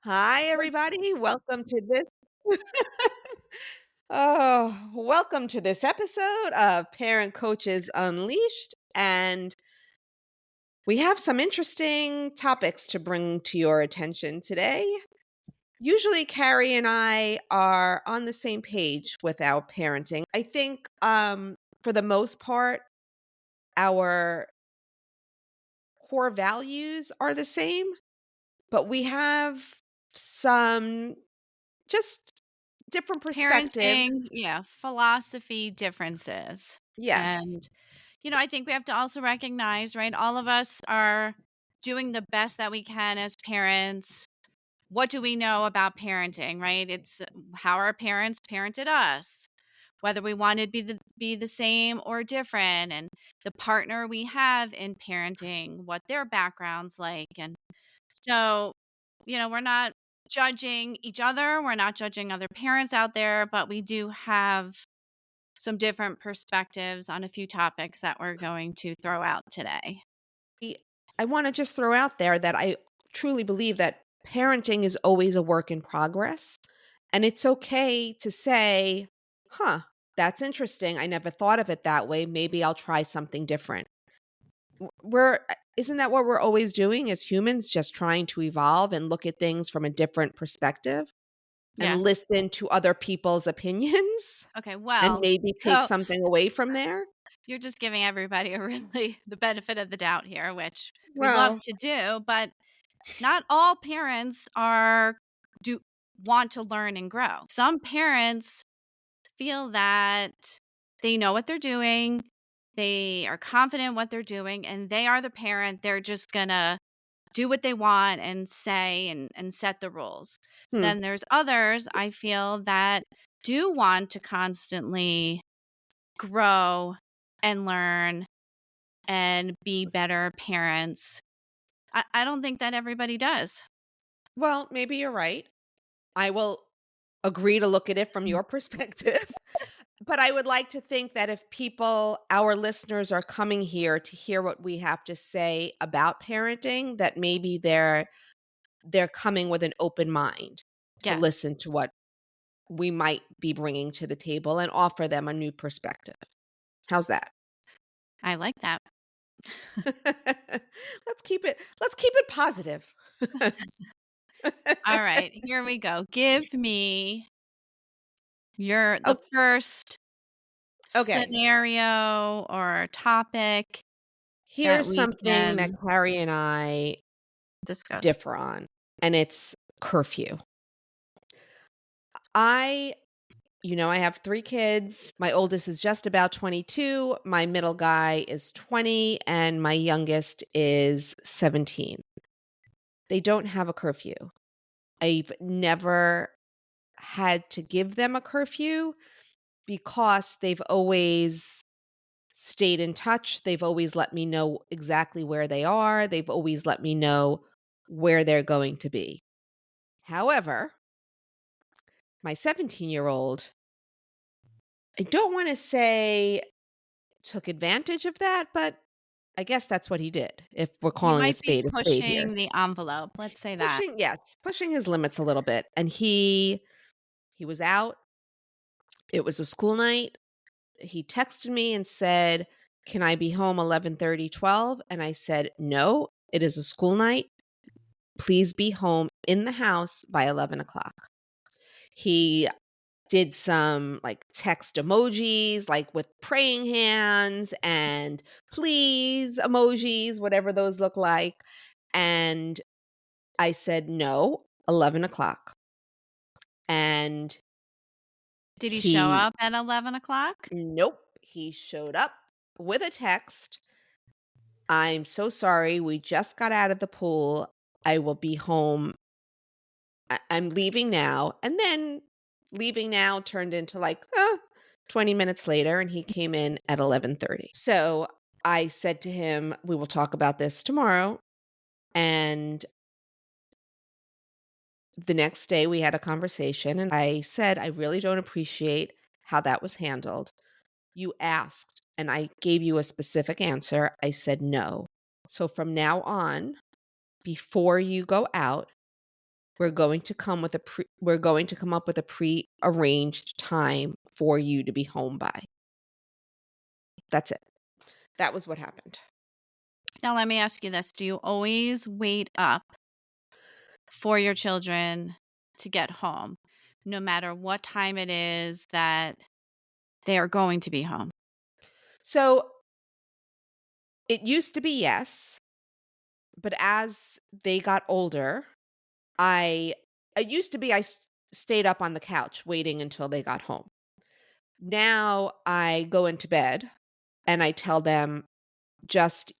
Hi, everybody. Welcome to this. Welcome to this episode of Parent Coaches Unleashed. And we have some interesting topics to bring to your attention today. Usually, Carrie and I are on the same page with our parenting. I think, for the most part, our core values are the same, but we have some just different perspective. Parenting, yeah, philosophy differences. Yes. And, I think we have to also recognize, right? All of us are doing the best that we can as parents. What do we know about parenting, right? It's how our parents parented us, whether we want to be the same or different, and the partner we have in parenting, what their background's like. And so, we're not judging each other. We're not judging other parents out there, but we do have some different perspectives on a few topics that we're going to throw out today. I I wanna just throw out there that I truly believe that parenting is always a work in progress, and it's okay to say, "Huh, that's interesting. I never thought of it that way. Maybe I'll try something different." Isn't that what we're always doing as humans, just trying to evolve and look at things from a different perspective and Yes. listen to other people's opinions Okay. and Well, maybe take so something away from there? you're just giving everybody a really the benefit of the doubt here, which we love Well, to do, but not all parents are do want to learn and grow. Some parents feel that they know what they're doing, they are confident in what they're doing, and they are the parent. They're just gonna do what they want and say and set the rules. hmm. Then there's others I feel that do want to constantly grow and learn and be better parents. I don't think that everybody does. Well, maybe you're right. I will agree to look at it from your perspective. But I would like to think that if our listeners are coming here to hear what we have to say about parenting, that maybe they're coming with an open mind to Yes, listen to what we might be bringing to the table and offer them a new perspective. How's that? I like that. Let's keep it positive. All right, here we go. Give me the Oh, first okay. scenario or topic that Here's we something that can Carrie and I discuss. differ on, and it's curfew. I I have 3 kids. My oldest is just about 22, my middle guy is 20, and my youngest is 17. They don't have a curfew. I've never had to give them a curfew because they've always stayed in touch. They've always let me know exactly where they are. They've always let me know where they're going to be. However, my 17-year-old, I don't wanna say took advantage of that, but I guess that's what he did, if we're He calling might be a spade here. pushing the envelope, let's say that. Pushing his limits a little bit, and he was out, it was a school night, he texted me and said, "Can I be home 11:30, 12?" And I said, "No, it is a school night. Please be home in the house by 11 o'clock." He did some, like, text emojis, like, with praying hands and please emojis, whatever those look like, and I said, "No, 11 o'clock." And Did he show he up at 11 o'clock? nope, he showed up with a text, "I'm so sorry, we just got out of the pool. I will be home. I'm leaving now." And then leaving now turned into, like, 20 minutes later, and he came in at 11:30. So, I said to him, "We will talk about this tomorrow." And the next day, we had a conversation, and I said, "I really don't appreciate how that was handled. You asked, and I gave you a specific answer. I said no. So from now on, before you go out, we're going to come up with a prearranged time for you to be home by. That's it. That was what happened. Now, let me ask you this. Do you always wait up for your children to get home, no matter what time it is that they are going to be home? So, it used to be yes, but as they got older, I it used to be stayed up on the couch waiting until they got home. Now I go into bed and I tell them, "Just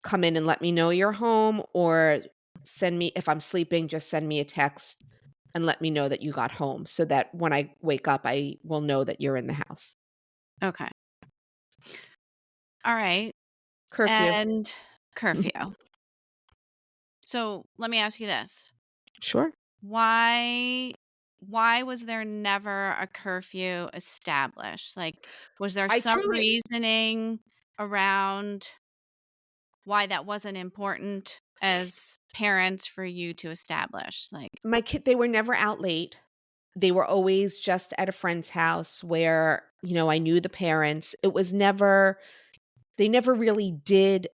come in and let me know you're home, or send me if I'm sleeping, just send me a text and let me know that you got home so that when I wake up, I will know that you're in the house." Okay. All right. Curfew. And Mhm. curfew. So let me ask you this. Sure. Why why was there never a curfew established? Like, was there I some truly reasoning around why that wasn't important as parents for you to establish? Like, My kid they were never out late. They were always just at a friend's house where, I knew the parents. It was never They never really did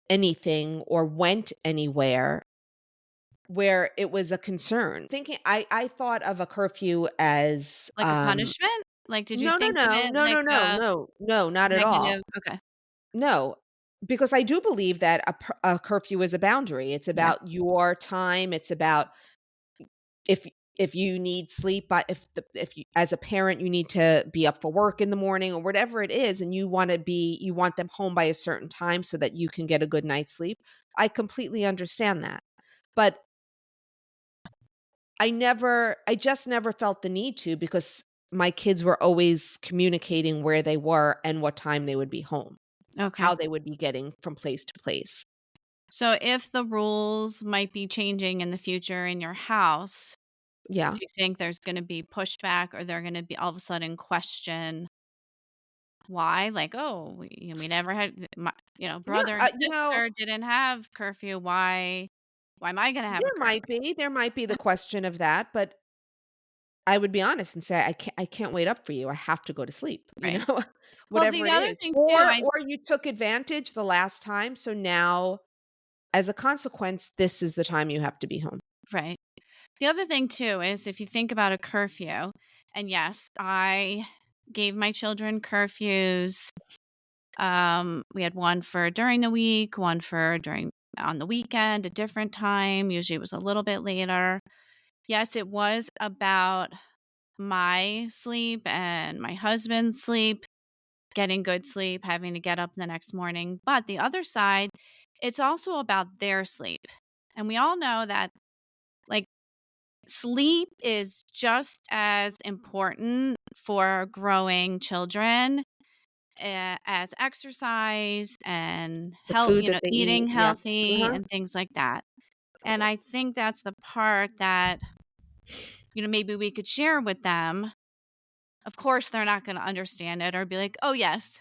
anything or went anywhere where it was a concern. Thinking I thought of a curfew as, a punishment? Like, did you no, no, think of no, it no, like no, no, a no, no, not at all. negative? Okay. No, because I do believe that a curfew is a boundary. It's Yeah. about your time. It's about if if you need sleep, but if you as a parent you need to be up for work in the morning or whatever it is, and you want them home by a certain time so that you can get a good night's sleep. I completely understand that. But I just never felt the need to, because my kids were always communicating where they were and what time they would be home, Okay. how they would be getting from place to place. So if the rules might be changing in the future in your house, Yeah. do you think there's gonna be pushback or they're gonna be all of a sudden question why? Like, "Oh, we never had my Yeah, brother and sister didn't have curfew. Why am I gonna have a curfew?" there might be the Yeah, question of that, but I would be honest and say, I can't wait up for you. I have to go to sleep," right. Well, whatever the it other is. thing too, Or you took advantage the last time, so now as a consequence, this is the time you have to be home. right. The other thing too is if you think about a curfew, and yes, I gave my children curfews. We had one for during the week, one for during on the weekend, a different time. Usually it was a little bit later. Yes, it was about my sleep and my husband's sleep, getting good sleep, having to get up the next morning. But the other side, it's also about their sleep. And we all know that, like, sleep is just as important for growing children as exercise and The food that they eat, eating yeah. healthy Uh-huh. and things like that. And I think that's the part that, maybe we could share with them. Of course, they're not gonna understand it or be like, "Oh, yes,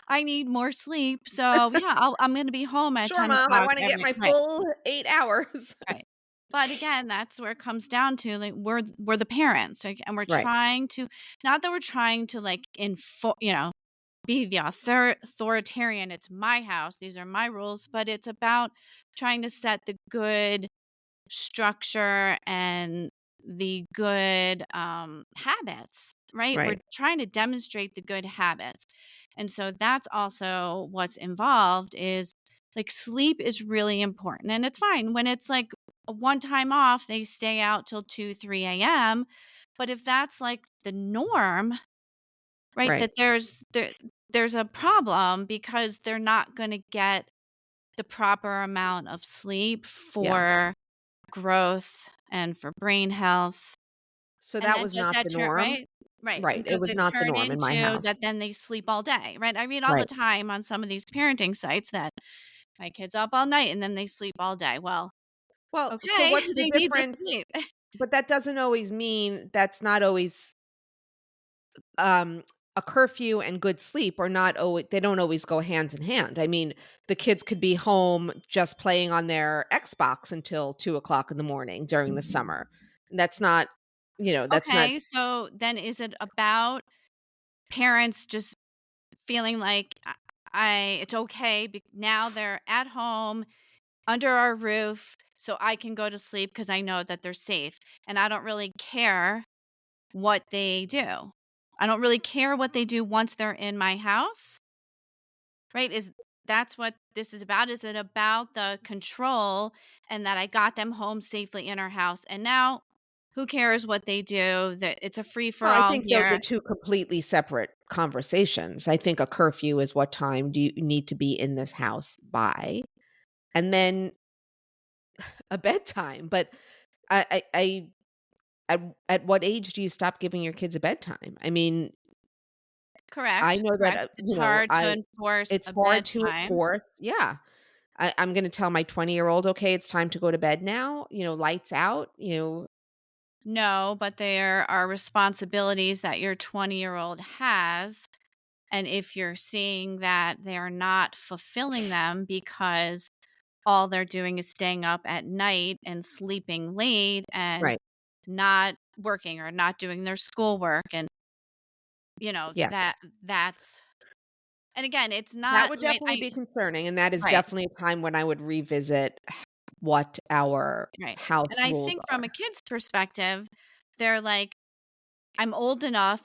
I need more sleep, so yeah, I'm gonna be home at "Sure, 10 mom, I o'clock wanna get every." my Right, full 8 hours." right. But again, that's where it comes down to, like, we're the parents, like, and we're Right, trying to, not that we're trying to, like, be the authoritarian, "It's my house, these are my rules," but it's about trying to set the good structure and the good habits, right? We're right, trying to demonstrate the good habits. And so that's also what's involved is, like, sleep is really important. And it's fine when it's like a one time off, they stay out till 2, 3 a.m. But if that's like the norm, right, right. that there's a problem because they're not going to get the proper amount of sleep Yeah. for growth and for brain health. So And that then was does not that the turn norm. right? Right, Right, and it does was it not the turn norm in my into house. that then they sleep all day, right? I read all the Right. time on some of these parenting sites that my kid's up all night and then they sleep all day. Well, Well, so okay, what's the they need the difference? sleep. But that doesn't always mean that's not always, um a curfew and good sleep are not always they don't always go hand in hand. I mean, the kids could be home just playing on their Xbox until 2 o'clock in the morning during the summer. That's not, that's not Okay, so then is it about parents just feeling like I it's okay now they're at home under our roof so I can go to sleep because I know that they're safe and I don't really care what they do. I don't really care what they do once they're in my house, right? Is that's what this is about? Is it about the control and that I got them home safely in our house and now who cares what they do? That it's a free for well, I all think those are here. 2 completely separate conversations. I think a curfew is what time do you need to be in this house by, and then a bedtime, but I at what age do you stop giving your kids a bedtime? I mean, I Correct, know that, correct. It's hard to I enforce it's a hard to bedtime. enforce. Yeah. I'm gonna tell my 20-year-old, "Okay, it's time to go to bed now," lights out, No, but there are responsibilities that your 20-year-old has, and if you're seeing that they're not fulfilling them because all they're doing is staying up at night and sleeping late and right. not working or not doing their schoolwork and, Yes. that's and again, it's That not would right, definitely be concerning, and that is right, definitely a time when I would revisit what our right. house And I rules think from a are. kid's perspective, they're like, I'm old enough.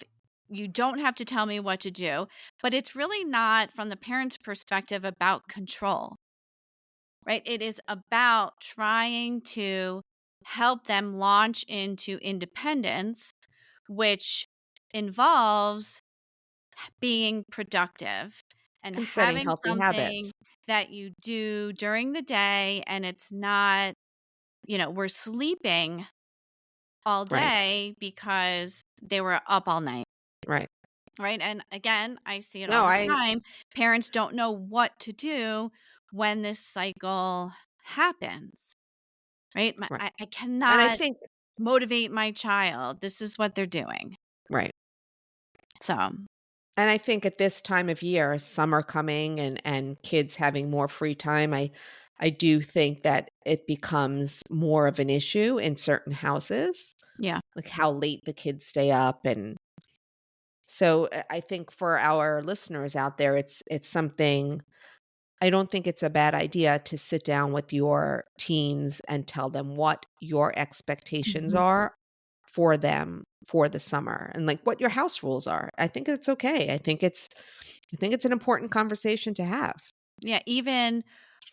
You don't have to tell me what to do. But it's really not from the parent's perspective about control, right? It is about trying to help them launch into independence, which involves being productive and And setting having healthy something habits. that you do during the day. And it's not, we're sleeping all Right, day because they were up all night. right. Right, and again, I see it all No, the I time. Parents don't know what to do when this cycle happens, right? right. I And I cannot think motivate my child. This is what they're doing. right. So, And I think at this time of year, summer coming and kids having more free time, I do think that it becomes more of an issue in certain houses, yeah. like how late the kids stay up. And so I think for our listeners out there, it's something. I don't think it's a bad idea to sit down with your teens and tell them what your expectations Mhm. are for them for the summer and like what your house rules are. I think it's okay. I think it's an important conversation to have. Yeah, even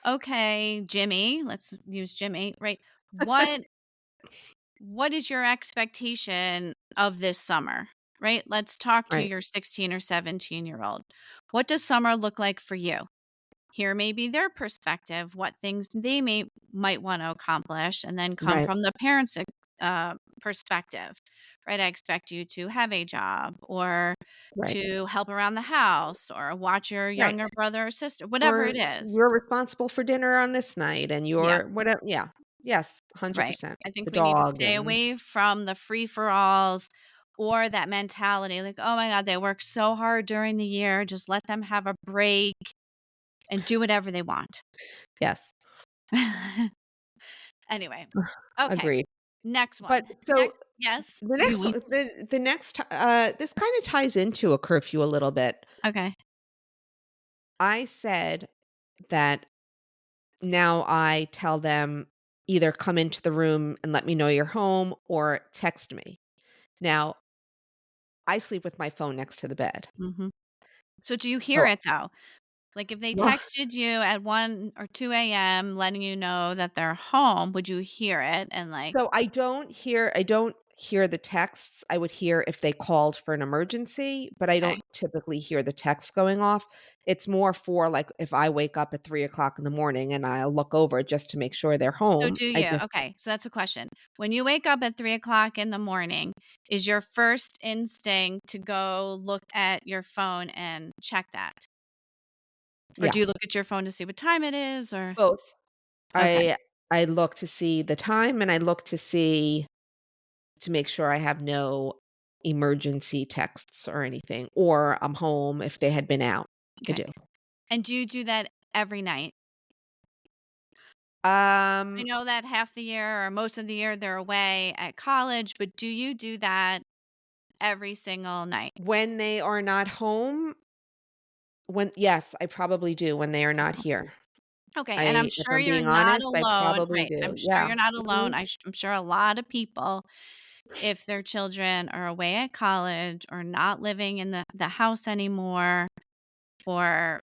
okay, Jimmy, let's use Jimmy, right? What is your expectation of this summer? Right? Let's talk to Right. your 16 or 17-year-old. What does summer look like for you? Hear maybe their perspective, what things they might want to accomplish, and then come Right. from the parents' perspective. Right? I expect you to have a job or Right. to help around the house or watch your Right. younger brother or sister, whatever Or it is. you're responsible for dinner on this night and Yeah. you're whatever. Yeah. Yes, Right. 100%. I think The we need to dog stay and away from the free for alls or that mentality like, oh my God, they work so hard during the year. Just let them have a break and do whatever they want. yes. Anyway, okay. Agreed. Next But one. so Next, yes. the Do next we? the next this kind of ties into a curfew a little bit. Okay. I said that now I tell them either come into the room and let me know you're home or text me. Now, I sleep with my phone next to the bed. Hmm. So do you hear So it though? Like if they well, texted you at 1 or 2 a.m. letting you know that they're home, would you hear it and like, so I don't hear the texts. I would hear if they called for an emergency, but I okay. don't typically hear the text going off. It's more for like if I wake up at 3 o'clock in the morning and I look over just to make sure they're So home. do I you? just Okay. So that's a question. When you wake up at 3 o'clock in the morning, is your first instinct to go look at your phone and check that? Or yeah, do you look at your phone to see what time it is or both. okay. I look to see the time and I look to see to make sure I have no emergency texts or anything, or I'm home if they had been out. I Okay. do. And do you do that every night? I Um, know that half the year or most of the year they're away at college, but do you do that every single night? when they are not home, when yes, I probably do when they are not here. Okay, and I'm I if sure I'm you're being not honest, I alone, probably right, I'm do. sure Yeah. you're not Mhm. alone, I'm sure a lot of people, if their children are away at college or not living in the house anymore or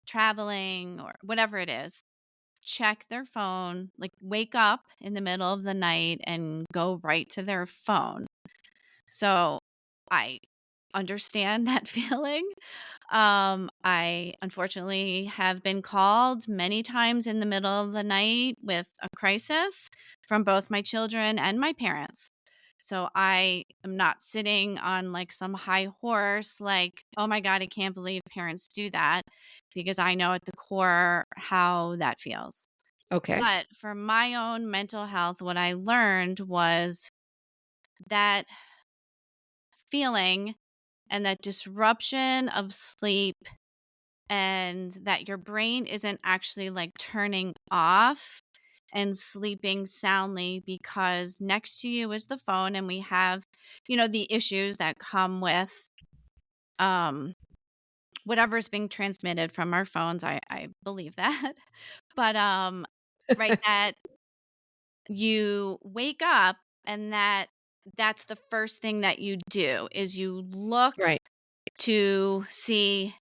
traveling or whatever it is, check their phone, like, wake up in the middle of the night and go right to their phone. So, I understand that feeling. I unfortunately have been called many times in the middle of the night with a crisis from both my children and my parents. So I am not sitting on like some high horse, like, oh my God, I can't believe parents do that because I know at the core how that feels. Okay. But for my own mental health, what I learned was that feeling and that disruption of sleep and that your brain isn't actually like turning off and sleeping soundly because next to you is the phone and we have the issues that come with um whatever's being transmitted from our phones. I believe that. But right, that you wake up and that's the first thing that you do is you look Right. to see,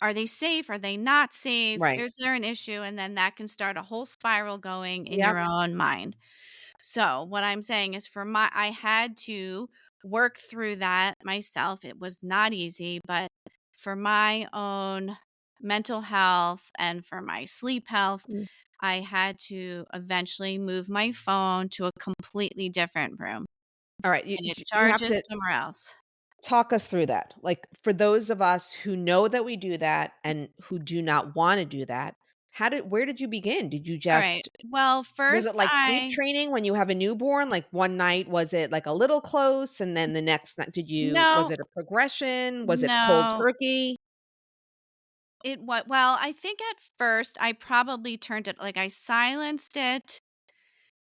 are they safe? Are they not safe? Right. Is there an issue? And then that can start a whole spiral going in Yep. your own mind. So, what I'm saying is I had to work through that myself. It was not easy, but for my own mental health and for my sleep health, Mm. I had to eventually move my phone to a completely different room Alright, you and it you have charges to somewhere else. talk us through that. Like, for those of us who know that we do that and who do not wanna do that, where did you begin? Did you All right. just Well, was it first like sleep I training when you have a newborn? Like, one night, was it, like, a little close, and then the next night was no, it a progression? Was it cold no. turkey? Well, I think at first I probably turned it, like, I silenced it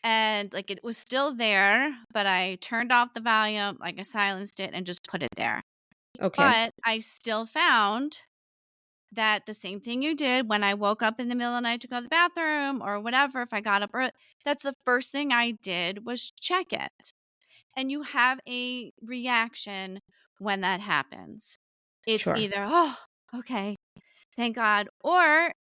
and, like, it was still there, but I turned off the volume, like, I silenced it and just put it there. Okay, But I still found that the same thing you did when I woke up in the middle of the night to go to the bathroom or whatever, if I got up early, that's the first thing I did was check it. And you have a reaction when that happens. It's sure. either, "Oh, okay. Thank God." Or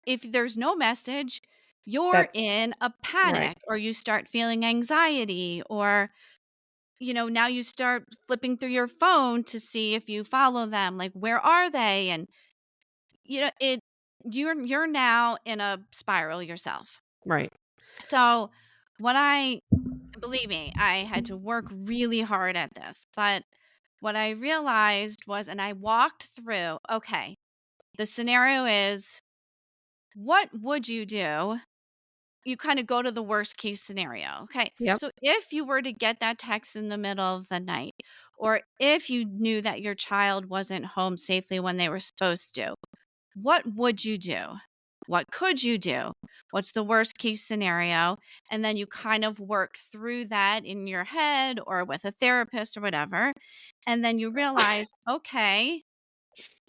if there's no message, you're That in a right, panic or you start feeling anxiety or, now you start flipping through your phone to see if you follow them, like where are they? And it you're now in a spiral yourself. right. So, what I believe me, I had to work really hard at this, but what I realized was, and I walked through, okay, the scenario is, what would you do? You kind of go to the worst case scenario. Okay. Yep, So if you were to get that text in the middle of the night, or if you knew that your child wasn't home safely when they were supposed to, what would you do? What could you do? What's the worst case scenario? And then you kind of work through that in your head or with a therapist or whatever. And then you realize, okay,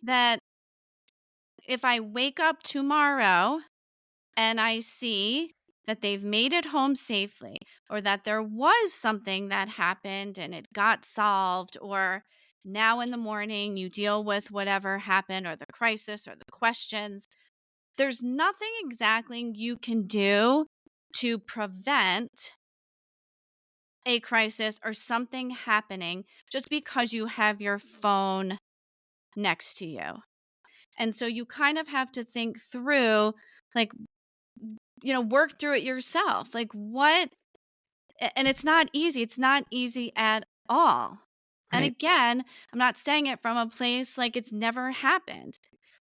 that if I wake up tomorrow and I see that they've made it home safely, or that there was something that happened and it got solved, or now in the morning you deal with whatever happened, or the crisis, or the questions, there's nothing exactly you can do to prevent a crisis or something happening just because you have your phone next to you. And so you kind of have to think through, like, work through it yourself. Like, and it's not easy. It's not easy at all. And right. again, I'm not saying it from a place like it's never happened.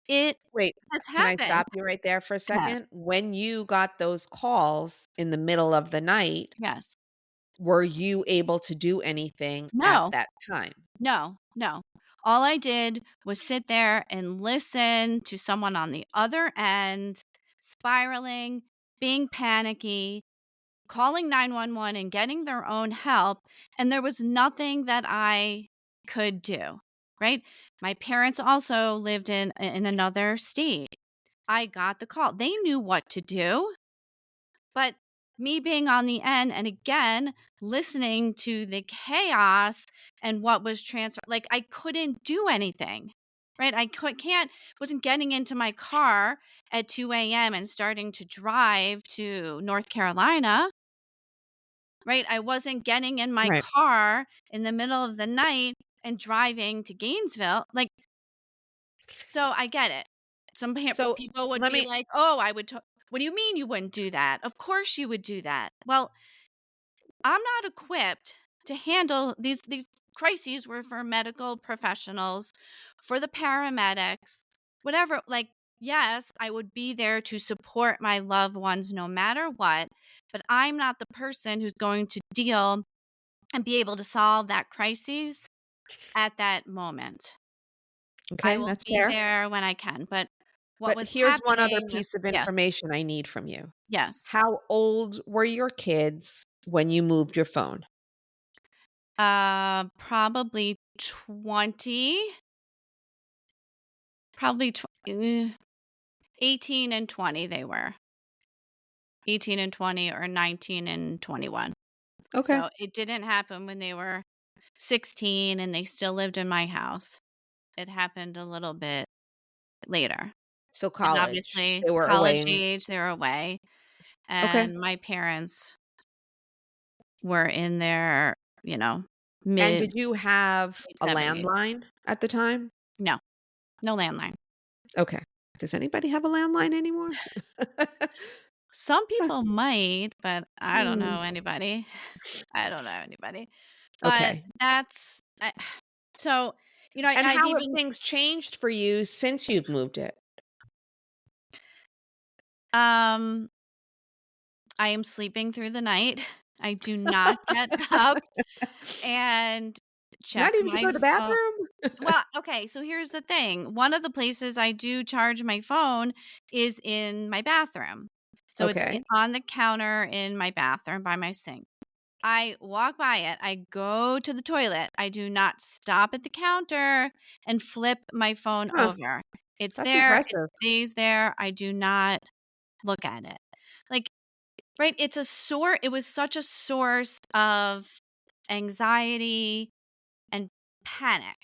It Wait, has can I happened. stop you right there for a Yes. second? When you got those calls in the middle of the night, Yes. were you able to do anything at No, that time? no, no. All I did was sit there and listen to someone on the other end spiraling, being panicky, calling 911 and getting their own help, and there was nothing that I could do, right? My parents also lived in another state. I got the call. They knew what to do, but me being on the end and again listening to the chaos and what was transferred, like I couldn't do anything. Right? Can't wasn't getting into my car at 2 a.m. and starting to drive to North Carolina. Right? I wasn't getting in my Right. car in the middle of the night and driving to Gainesville. Like, so I get it. So People would let be me like, "Oh, what do you mean you wouldn't do that? Of course you would do that." Well, I'm not equipped to handle these crises were for medical professionals, for the paramedics, whatever. Like, yes, I would be there to support my loved ones no matter what, but I'm not the person who's going to deal and be able to solve that crisis at that moment. I Okay, will that's be fair. there when I can, but what But was here's one other happening was piece of yes, information I need from you. yes. How old were your kids when you moved your phone? Probably 20, probably 18 and 20 they were. 18 and 20 or 19 and 21. Okay. So, it didn't happen when they were 16 and they still lived in my house. It happened a little bit later. So And college. obviously, They were college away. age, they were away, Okay. and my parents were in their, you know, And mid did you have late a 70s. landline at the time? No, no landline. Okay. Does anybody have a landline anymore? Some people might, but I don't Hmm. know anybody. I don't know anybody. But Okay. that's so, And I've how have even things changed for you since you've moved it? um I am sleeping through the night. I do not get up and Not check even to go my to the phone. bathroom? Well, okay, so here's the thing. One of the places I do charge my phone is in my bathroom. So it's Okay. on the counter in my bathroom by my sink. I walk by it. I go to the toilet. I do not stop at the counter and flip my phone Huh, over. It's that's there. It impressive. stays there. I do not look at it. Like, right? It was such a source of anxiety and panic,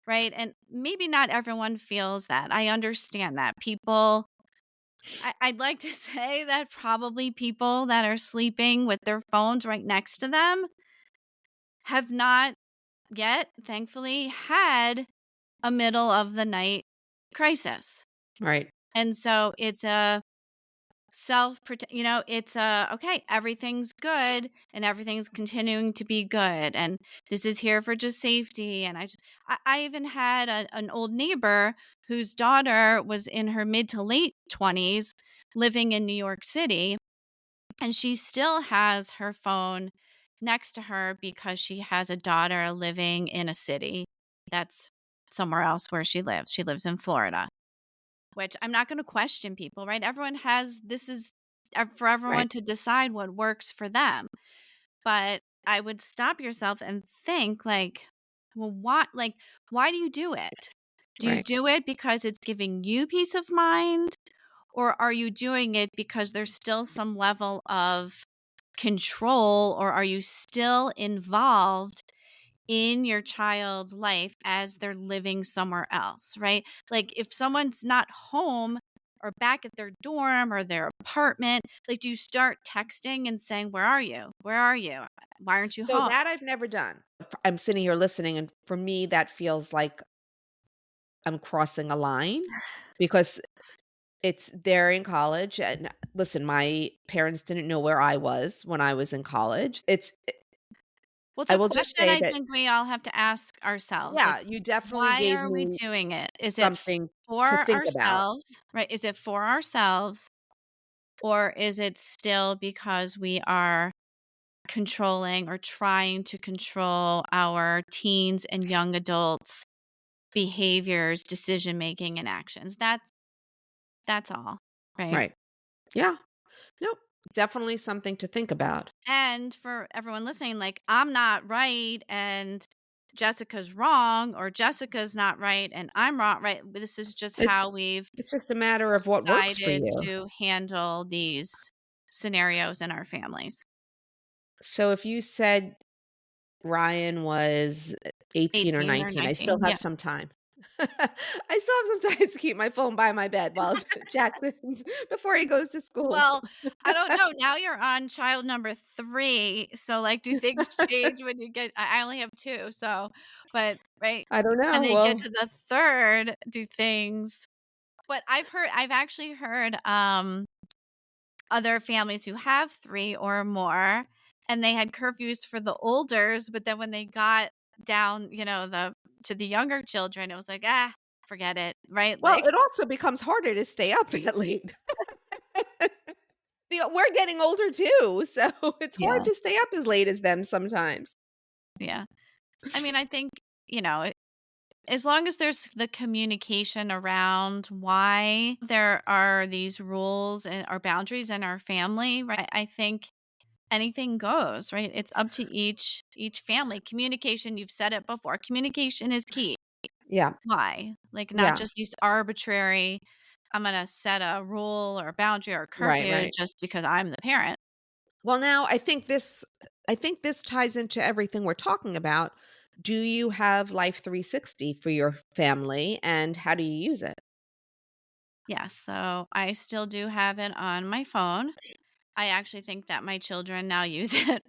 right? And maybe not everyone feels that. I understand that. I'd like to say that probably people that are sleeping with their phones right next to them have not yet, thankfully, had a middle of the night crisis. Right, And so it's a it's a okay, everything's good and everything's continuing to be good. And this is here for just safety. And I even had an old neighbor whose daughter was in her mid to late 20s living in New York City. And she still has her phone next to her because she has a daughter living in a city that's somewhere else where she lives. She lives in Florida, which I'm not going to question people, right? Everyone has this is for right, everyone to decide what works for them. But I would stop yourself and think like, well, why do you do it? Do you right. do it because it's giving you peace of mind? Or are you doing it because there's still some level of control, or are you still involved in your child's life as they're living somewhere else, right? Like if someone's not home or back at their dorm or their apartment, like do you start texting and saying, "Where are you? Where are you? Why aren't you So home?" that I've never done. I'm sitting here listening, and for me, that feels like I'm crossing a line because they're in college, and listen, my parents didn't know where I was when I was in college. Well, it's I a will just question say I that, think we all have to ask ourselves. Like, yeah, you definitely why gave are we me doing it? Is it something to for think about. ourselves, right? Is it for ourselves, or is it still because we are controlling or trying to control our teens and young adults' behaviors, decision making, and actions. That's all, right? Right. Yeah. Nope. Definitely something to think about. And for everyone listening, like, I'm not right and Jessica's wrong, or Jessica's not right and I'm wrong, right? This is just It's how we've it's just a matter of what works for decided you. to handle these scenarios in our families. So if you said Ryan was 18 or 18 or 19, I still 19. have Yeah. some time. I still have some time to keep my phone by my bed while Jackson's before he goes to school. Well, I don't know. Now you're on child number 3. So, like, do things change when you get I only have 2, so but right? I don't And know. then get Well, to the 3rd, do things but I've actually heard, other families who have 3 or more, and they had curfews for the olders, but then when they got down, the to the younger children, it was like, "Ah, forget it." Right? well, Like it also becomes harder to stay up that late. We're getting older too, so it's hard Yeah, to stay up as late as them sometimes. yeah. I mean, I think, you know, as long as there's the communication around why there are these rules and or boundaries in our family, right? I think anything goes, right? It's up to each family. Communication, you've said it before. Communication is key. Yeah, Why? Like not yeah. just these arbitrary I'm going to set a rule or a boundary or a Right, curfew right. just because I'm the parent. Well, now I think this ties into everything we're talking about. Do you have Life 360 for your family, and how do you use it? Yeah, so I still do have it on my phone. I actually think that my children now use it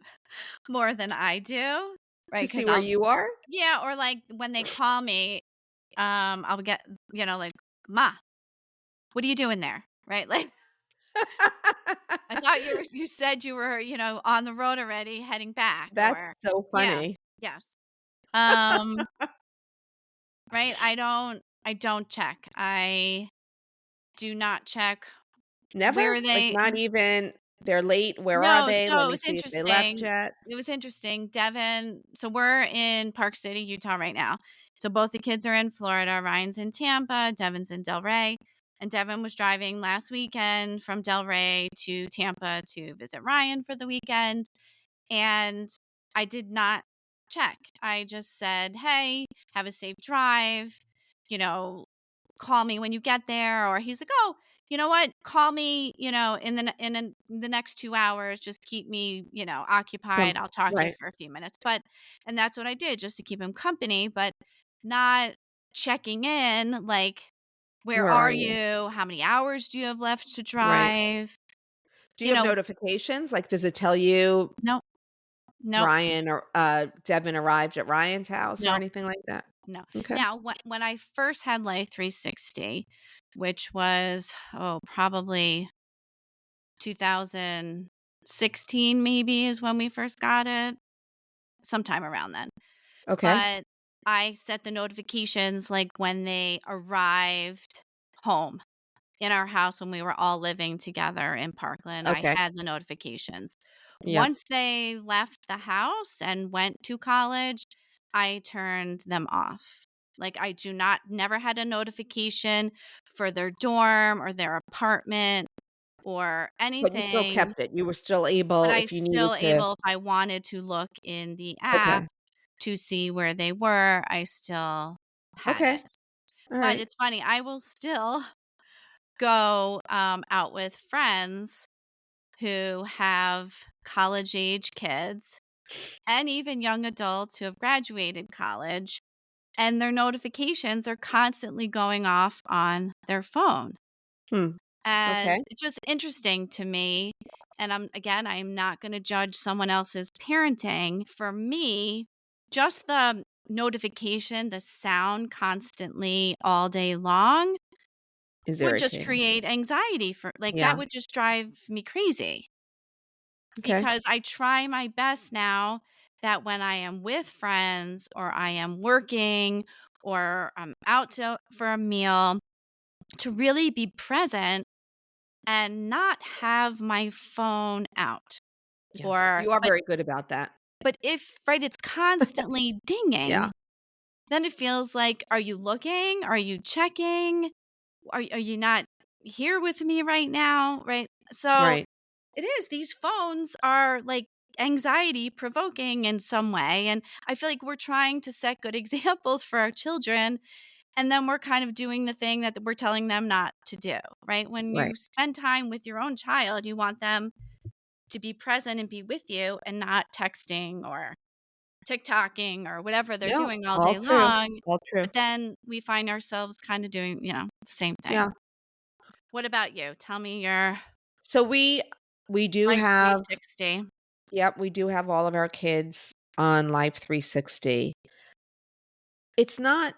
more than I do, To right? see Because where I'll you are? yeah, or like when they call me, I'll get, like, "Ma, what are you doing there?" Right? Like, "I thought you said you were, on the road already heading back," That's or so yeah, funny. yes. Um, right? I don't check. I do not check Never? where Like, they not even, "They're late, where are No, they? so Let it me was see if they left interesting. yet." It was interesting. Devin so we're in Park City, Utah right now. So both the kids are in Florida. Ryan's in Tampa, Devin's in Delray. And Devin was driving last weekend from Delray to Tampa to visit Ryan for the weekend. And I did not check. I just said, "Hey, have a safe drive. You know, call me when you get there." Or he's like, "Oh, you know what? Call me, in the next 2 hours. Just keep me, occupied. Some I'll talk to you Right, for a few minutes." And that's what I did just to keep him company, but not checking in like, "Where where are are you? you? How many hours do you have left to Right. drive?" Do you You have know, notifications? Like, does it tell you nope, nope, Ryan or, Devin arrived at Ryan's house or nope. anything like that? No. Okay. Now, when I first had Life 360, which was, probably 2016 maybe is when we first got it, sometime around then. Okay. But I set the notifications like when they arrived home in our house when we were all living together in Parkland. I Okay. had the notifications. Yep. Once they left the house and went to college, I turned them off. Like I do not never had a notification for their dorm or their apartment or But you still anything, kept it. You were still but able, I if you needed still to. able if I wanted to look in the app Okay. to see where they were, I still had Okay. it. But Alright. it's funny, I will still go out with friends who have college age kids and even young adults who have graduated college, and their notifications are constantly going off on their phone. Hmm. Okay. And it's just interesting to me. And I'm not going to judge someone else's parenting. For me, just the notification, the sound constantly all day long Is would just irritating. create anxiety for like that Yeah. would just drive me crazy. Okay. Because I try my best now that when I am with friends or I am working or I'm out for a meal to really be present and not have my phone out. Yes. or You are very good about that. but if right, it's constantly Yeah. dinging, then it feels like, "Are you looking? Are you checking? Are you not here with me right now?" Right? So, Right. it is, these phones are, like, anxiety provoking in some way, and I feel like we're trying to set good examples for our children, and then we're kind of doing the thing that we're telling them not to do, right? When Right. you spend time with your own child, you want them to be present and be with you and not texting or TikToking or whatever they're No, doing all all day true. long, All true. but then we find ourselves kinda doing, the same thing. Yeah. What about you? Tell me your So we do Life have 360. yep, we do have all of our kids on Life 360. It's not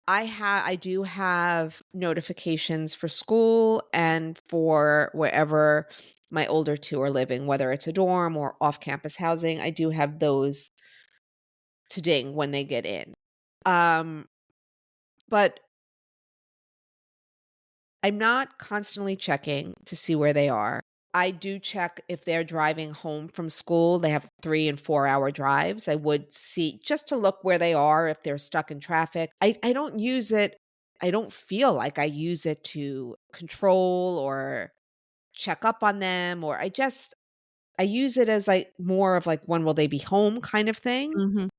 I do have notifications for school and for wherever my older 2 are living, whether it's a dorm or off-campus housing. I do have those to ding when they get in. Um, but I'm not constantly checking to see where they are. I do check if they're driving home from school. They have 3 and 4-hour drives. I would see just to look where they are if they're stuck in traffic. I don't use it I don't feel like I use it to control or check up on them, or I use it as, like, more of, like, when will they be home kind of thing. Mhm.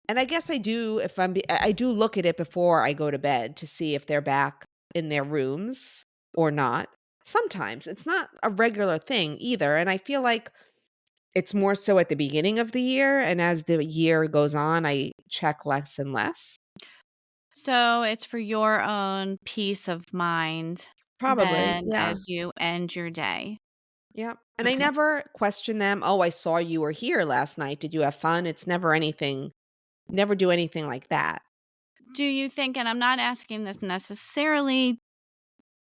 And I guess I do if I do look at it before I go to bed to see if they're back in their rooms or not. Sometimes. It's not a regular thing either, and I feel like it's more so at the beginning of the year, and as the year goes on, I check less and less. So, it's for your own peace of mind Probably, then yeah. as you end your day. Yep, and I Okay. never question them, "Oh, I saw you were here last night. Did you have fun?" It's never anything never do anything like that. Do you think, and I'm not asking this necessarily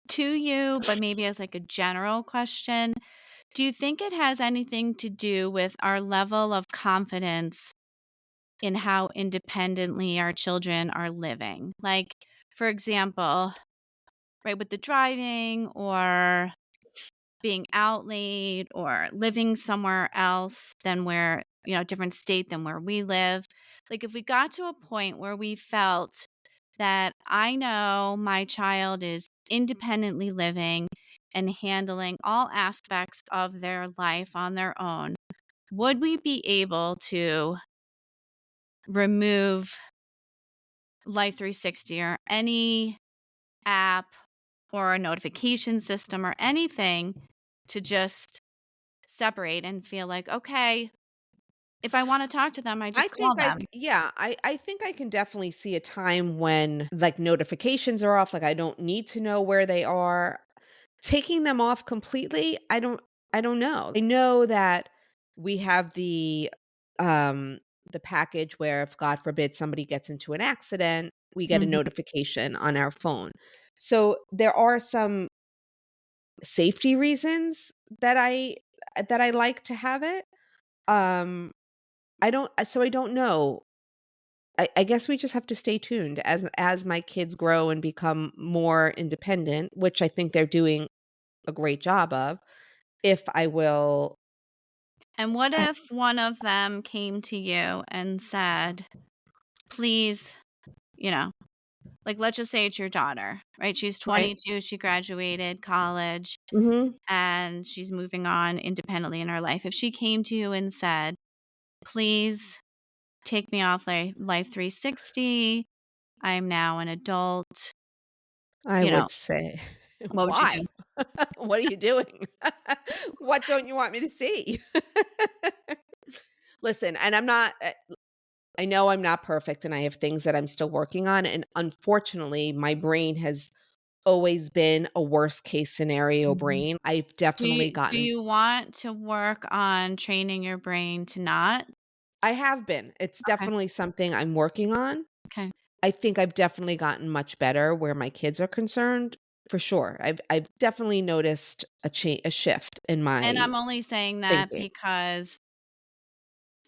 to you, but maybe as, like, a general question, do you think it has anything to do with our level of confidence in how independently our children are living? Like, for example, right, with the driving or being out late or living somewhere else than where, different state than where we live. Like, if we got to a point where we felt that I know my child is independently living and handling all aspects of their life on their own, would we be able to remove Life 360 or any app or a notification system or anything to just separate and feel like, okay, if I wanna talk to them, I I just call think I them. yeah, I think I can definitely see a time when, like, notifications are off, like, I don't need to know where they are. Taking them off completely, I don't know. I know that we have the package where if, God forbid, somebody gets into an accident, we get a Mhm. notification on our phone. So, there are some safety reasons that I like to have it. Um, I don't know. I guess we just have to stay tuned as my kids grow and become more independent, which I think they're doing a great job of, if I will And what if one of them came to you and said, "Please," you know, like, let's just say it's your daughter, right? She's right? 22, she graduated college, Mhm. and she's moving on independently in her life. If she came to you and said, "Please take me off Life 360. I'm now an adult," I you know, would say, what would you do? "Why? What are you doing? What don't you want me to see?" Listen, and I know I'm not perfect and I have things that I'm still working on, and unfortunately, my brain has always been a worst case scenario Mhm. brain. I've Do definitely you gotten want to work on training your brain to not? I have been. It's Okay, definitely something I'm working on. okay. I think I've definitely gotten much better where my kids are concerned, for sure. I've definitely noticed a shift in And my I'm only saying that thinking. because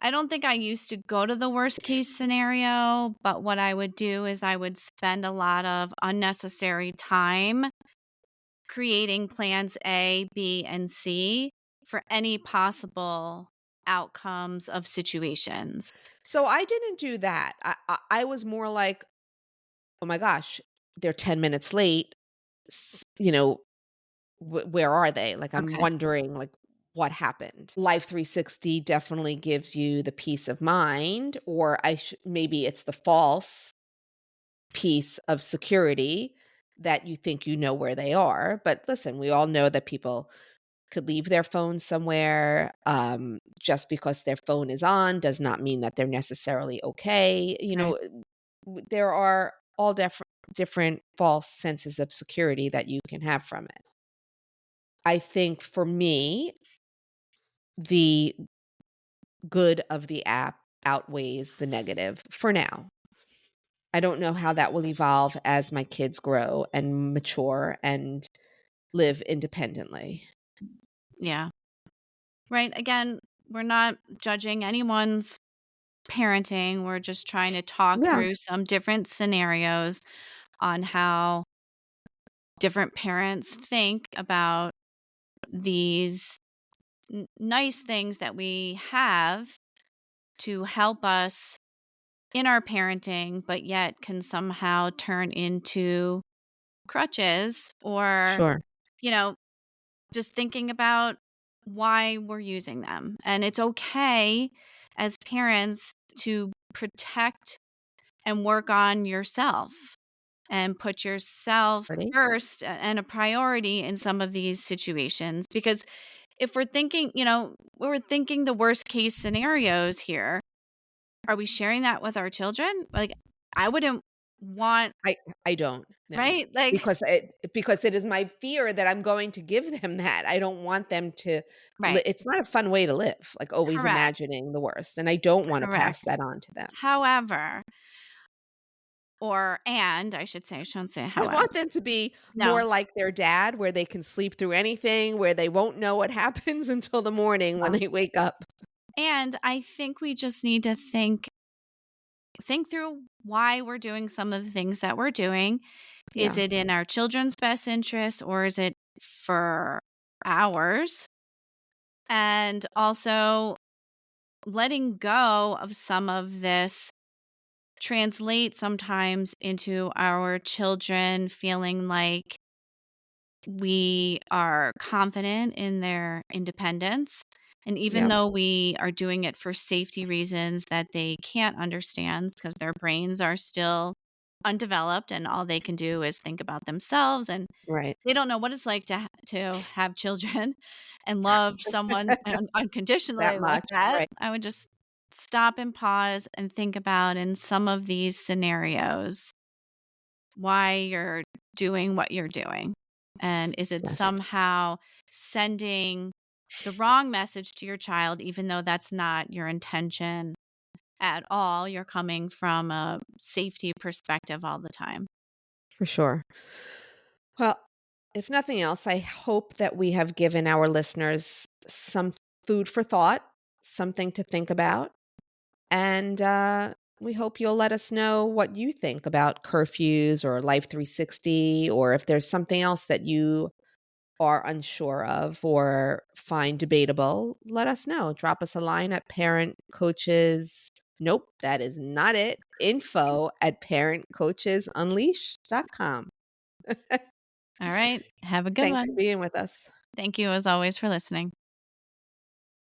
I don't think I used to go to the worst case scenario, but what I would do is I would spend a lot of unnecessary time creating plans A, B, and C for any possible outcomes of situations. So I didn't do that. I was more like, "Oh my gosh, they're 10 minutes late. You know, where are they?" Like, I'm Okay. wondering, like, what happened. Life 360 definitely gives you the peace of mind, or maybe it's the false piece of security that you think you know where they are. But listen, we all know that people could leave their phone somewhere. Just because their phone is on does not mean that they're necessarily okay. Right. There are all different false senses of security that you can have from it. I think for me, the good of the app outweighs the negative for now. I don't know how that will evolve as my kids grow and mature and live independently. Yeah. Right. Again, we're not judging anyone's parenting. We're just trying to talk Yeah, through some different scenarios on how different parents think about these nice things that we have to help us in our parenting, but yet can somehow turn into crutches or, sure. you know, just thinking about why we're using them. And it's okay as parents to protect and work on yourself and put yourself Ready? first and a priority in some of these situations. Because if we're thinking, we're thinking the worst case scenarios here, are we sharing that with our children? Like, I wouldn't want, I I don't, no. right? Like, Because it is my fear that I'm going to give them that. I don't want them to right. it's not a fun way to live, like, always Correct. imagining the worst, and I don't wanna pass Correct. that on to them. However, and I should say, I shouldn't say I however. want them to be No. more like their dad, where they can sleep through anything, where they won't know what happens until the morning when No. they wake up. And I think we just need to think through why we're doing some of the things that we're doing. Is Yeah, it in our children's best interest or is it for ours? And also letting go of some of this translate sometimes into our children feeling like we are confident in their independence. And even yeah, though we are doing it for safety reasons that they can't understand because their brains are still undeveloped and all they can do is think about themselves and right. they don't know what it's like to have children and love someone That unconditionally like much, that. right, I would just stop and pause and think about in some of these scenarios why you're doing what you're doing. And is it yes, somehow sending the wrong message to your child, even though that's not your intention at all? You're coming from a safety perspective all the time. for sure. Well, if nothing else, I hope that we have given our listeners some food for thought, something to think about, and, we hope you'll let us know what you think about curfews or Life 360, or if there's something else that you are unsure of or find debatable, let us know. Drop us a line at parent coaches. Nope, that is not it. Info at parentcoachesunleash.com. All right. Have a good Thanks for one. being with us. Thank you, as always, for listening.